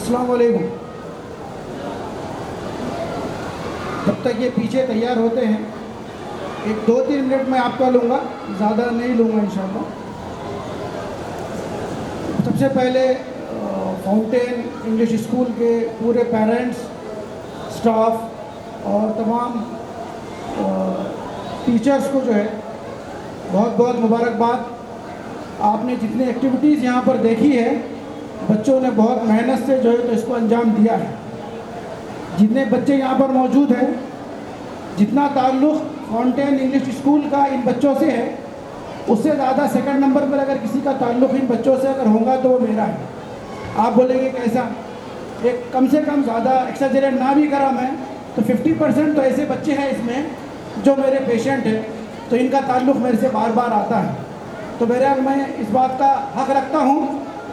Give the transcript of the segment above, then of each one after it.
السلام علیکم. جب تک یہ پیچھے تیار ہوتے ہیں 2-3 منٹ میں آپ کا لوں گا, زیادہ نہیں لوں گا انشاءاللہ. سب سے پہلے فاؤنٹین انگلش اسکول کے پورے پیرنٹس, اسٹاف اور تمام ٹیچرز کو جو ہے بہت بہت مبارکباد. آپ نے جتنی ایکٹیویٹیز یہاں پر دیکھی ہے, بچوں نے بہت محنت سے جو ہے تو اس کو انجام دیا ہے. جتنے بچے یہاں پر موجود ہیں, جتنا تعلق فاؤنٹین انگلش اسکول کا ان بچوں سے ہے, اس سے زیادہ سیکنڈ نمبر پر اگر کسی کا تعلق ان بچوں سے اگر ہوگا تو وہ میرا ہے. آپ بولیں گے کیسا؟ ایک کم سے کم زیادہ ایکسیجریٹ نہ بھی کرا میں تو 50% تو ایسے بچے ہیں اس میں جو میرے پیشنٹ ہیں, تو ان کا تعلق میرے سے بار بار آتا ہے. تو بہرحال میں اس بات کا حق رکھتا ہوں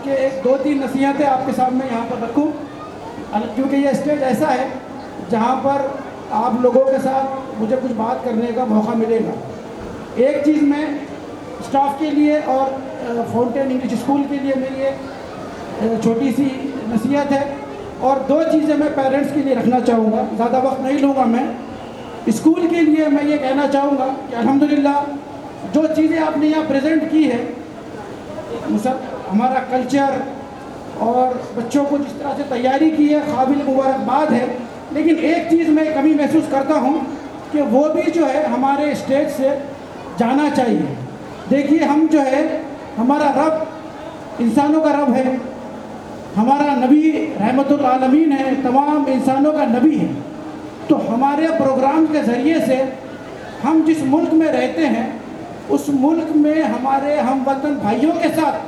کہ 2-3 نصیحتیں آپ کے سامنے یہاں پر رکھوں, کیونکہ یہ اسٹیج ایسا ہے جہاں پر آپ لوگوں کے ساتھ مجھے کچھ بات کرنے کا موقع ملے گا. ایک چیز میں اسٹاف کے لیے اور فاؤنٹین انگلش اسکول کے لیے میری ایک چھوٹی سی نصیحت ہے, اور 2 چیزیں میں پیرنٹس کے لیے رکھنا چاہوں گا. زیادہ وقت نہیں لوں گا میں. اسکول کے لیے میں یہ کہنا چاہوں گا کہ الحمدللہ جو چیزیں آپ نے یہاں پریزنٹ کی ہے, ہمارا کلچر اور بچوں کو جس طرح سے تیاری کی ہے, قابل مبارکباد ہے. لیکن ایک چیز میں کمی محسوس کرتا ہوں کہ وہ بھی جو ہے ہمارے اسٹیج سے جانا چاہیے. دیکھیے ہم جو ہے, ہمارا رب انسانوں کا رب ہے, ہمارا نبی رحمت العالمین ہے, تمام انسانوں کا نبی ہے. تو ہمارے پروگرام کے ذریعے سے ہم جس ملک میں رہتے ہیں اس ملک میں ہمارے ہم وطن بھائیوں کے ساتھ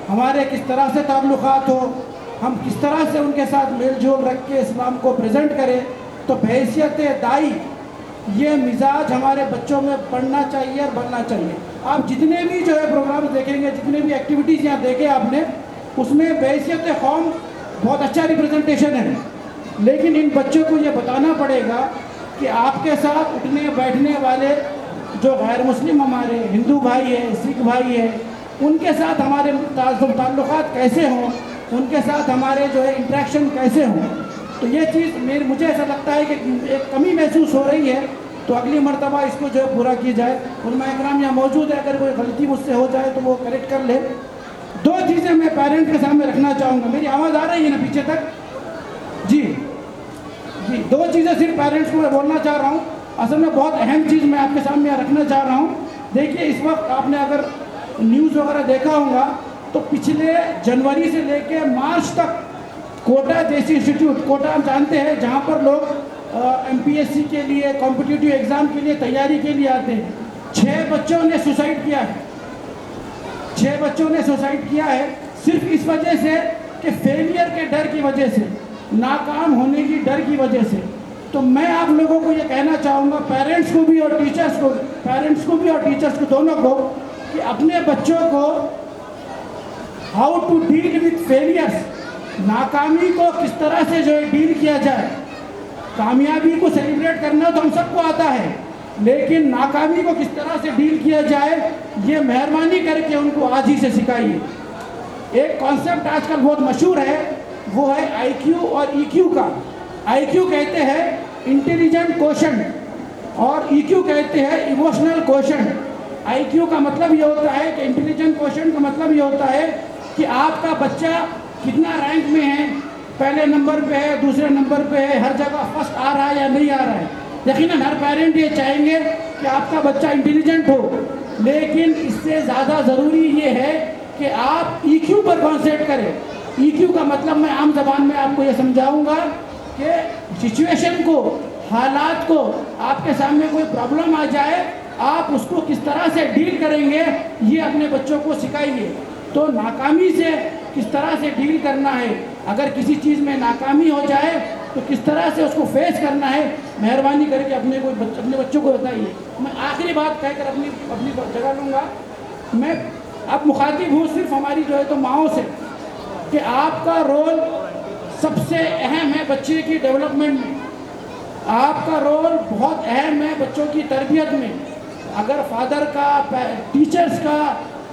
ہمارے کس طرح سے تعلقات ہو, ہم کس طرح سے ان کے ساتھ میل جول رکھ کے اسلام کو پریزنٹ کریں. تو بحیثیت دائی یہ مزاج ہمارے بچوں میں پڑھنا چاہیے اور بننا چاہیے. آپ جتنے بھی جو ہے پروگرام دیکھیں گے, جتنے بھی ایکٹیویٹیز یہاں دیکھیں آپ نے, اس میں بحیثیت قوم بہت اچھا ریپرزنٹیشن ہے. لیکن ان بچوں کو یہ بتانا پڑے گا کہ آپ کے ساتھ اٹھنے بیٹھنے والے جو غیر مسلم ہمارے ہندو بھائی ہیں, سکھ بھائی ہیں, ان کے ساتھ ہمارے تعلقات کیسے ہوں, ان کے ساتھ ہمارے جو ہے انٹریکشن کیسے ہوں. تو یہ چیز مجھے ایسا لگتا ہے کہ ایک کمی محسوس ہو رہی ہے. تو اگلی مرتبہ اس کو جو ہے پورا کی جائے. علماء اکرام یہاں موجود ہے, اگر کوئی غلطی مجھ سے ہو جائے تو وہ کریکٹ کر لے. 2 چیزیں میں پیرنٹ کے سامنے رکھنا چاہوں گا. میری آواز آ رہی ہے نا پیچھے تک؟ جی 2 چیزیں صرف پیرنٹس کو میں بولنا چاہ رہا ہوں. اصل میں بہت اہم چیز میں آپ کے سامنے رکھنا چاہ رہا ہوں. دیکھیے اس وقت آپ نے اگر نیوز وغیرہ دیکھا ہوگا تو پچھلے جنوری سے لے کے مارچ تک کوٹا جیسی انسٹیٹیوٹ, کوٹا ہم جانتے ہیں جہاں پر لوگ MPSC کے لیے کمپٹیٹیو ایگزام کے لیے تیاری کے لیے آتے ہیں, 6 بچوں نے سوسائڈ کیا ہے. 6 بچوں نے سوسائڈ کیا ہے صرف اس وجہ سے کہ فیلئر کے ڈر کی وجہ سے, ناکام ہونے کی ڈر کی وجہ سے. تو میں آپ لوگوں کو یہ کہنا چاہوں گا, پیرنٹس کو بھی اور ٹیچرس کو, دونوں کو, کہ اپنے بچوں کو how to deal with failures, ناکامی کو کس طرح سے جو ہے ڈیل کیا جائے. کامیابی کو سیلیبریٹ کرنا تو ہم سب کو آتا ہے, لیکن ناکامی کو کس طرح سے ڈیل کیا جائے یہ مہربانی کر کے ان کو آج ہی سے سکھائیے. ایک کانسیپٹ آج کل بہت مشہور ہے, وہ ہے IQ اور EQ کا. IQ کہتے ہیں انٹیلیجنٹ کوشنٹ, اور EQ کہتے ہیں ایموشنل کوشنٹ. IQ کا مطلب یہ ہوتا ہے کہ انٹیلیجنٹ کوشنٹ کا مطلب یہ ہوتا ہے کہ آپ کا بچہ کتنا رینک میں ہے, پہلے نمبر پہ ہے, دوسرے نمبر پہ ہے, ہر جگہ فرسٹ آ رہا ہے یا نہیں آ رہا ہے. یقیناً ہر پیرنٹ یہ چاہیں گے کہ آپ کا بچہ انٹیلیجنٹ ہو, لیکن اس سے زیادہ ضروری یہ ہے کہ آپ EQ پر کانسنٹریٹ کریں. EQ کا مطلب میں عام زبان میں آپ کو یہ سمجھاؤں گا کہ سچویشن کو, حالات کو, آپ کے سامنے کوئی پرابلم آ جائے آپ اس کو کس طرح سے ڈیل کریں گے یہ اپنے بچوں کو سکھائیے. تو ناکامی سے کس طرح سے ڈیل کرنا ہے, اگر کسی چیز میں ناکامی ہو جائے تو کس طرح سے اس کو فیس کرنا ہے, مہربانی کر کے اپنے بچوں کو بتائیے. میں آخری بات کہہ کر اپنی جگہ لوں گا. میں اب مخاطب ہوں صرف ہماری جو ہے تو ماؤں سے, کہ آپ کا رول سب سے اہم ہے بچے کی ڈیولپمنٹ میں. آپ کا رول بہت اہم ہے بچوں کی تربیت میں. اگر فادر کا, ٹیچرز کا